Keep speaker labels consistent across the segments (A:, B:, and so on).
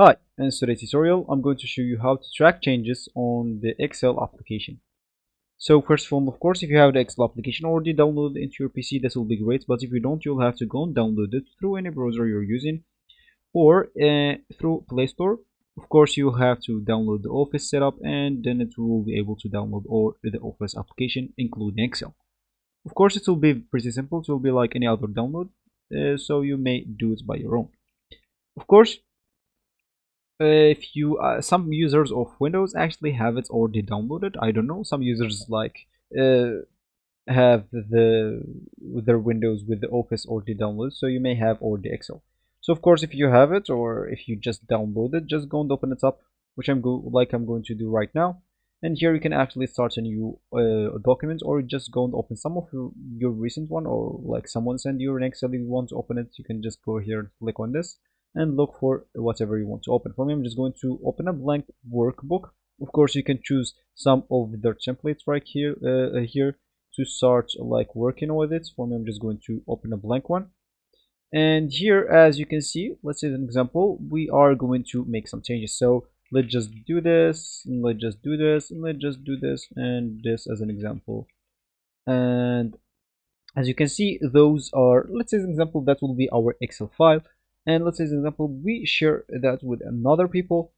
A: Hi, in today's tutorial, I'm going to show you how to track changes on the Excel application. So first of all, of course, if you have the Excel application already downloaded into your PC, this will be great. But if you don't, you'll have to go and download it through any browser you're using or through Play Store. Of course, you have to download the Office setup, and then it will be able to download all the Office application, including Excel. Of course, it will be pretty simple. It will be like any other download, so you may do it by your own. Of course, if you some users of Windows actually have it already downloaded. I don't know, some users like uh, have their Windows with the Office already downloaded, so you may have already Excel. So of course, if you have it or if you just download it, just go and open it up, which I'm going to do right now. And here you can actually start a new document, or just go and open some of your recent one, or like someone send you an Excel. If you want to open it, you can just go here and click on this and look for whatever you want to open. For me, I'm just going to open a blank workbook. Of course, you can choose some of their templates right here to start like working with it. For me, I'm just going to open a blank one. And here, as you can see, let's say as an example, we are going to make some changes. So let's just do this, and let's just do this, and let's just do this, and this as an example. And as you can see, those are, let's say as an example, that will be our Excel file. And let's say as an example, we share that with another people.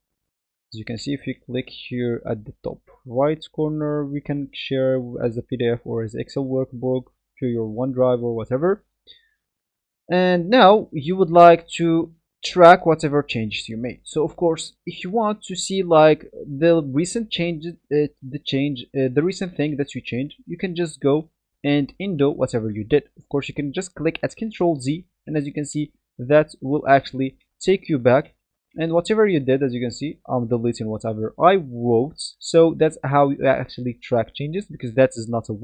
A: As you can see, if you click here at the top right corner, we can share as a PDF or as Excel workbook to your OneDrive or whatever. And now you would like to track whatever changes you made. So of course, if you want to see like the recent changes, the recent thing that you changed, you can just go and undo whatever you did. Of course, you can just click at Control Z, and as you can see, that will actually take you back. And whatever you did, as you can see, I'm deleting whatever I wrote. So that's how you actually track changes, because that is not a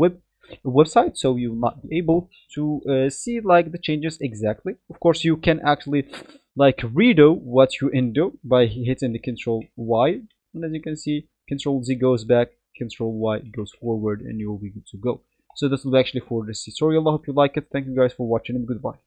A: website, so you will not be able to see like the changes exactly. Of course, you can actually like redo what you undo by hitting the Control Y, and as you can see, Control Z goes back, Control Y goes forward, and you will be good to go. So this will be actually for this tutorial. I hope you like it. Thank you guys for watching, and goodbye.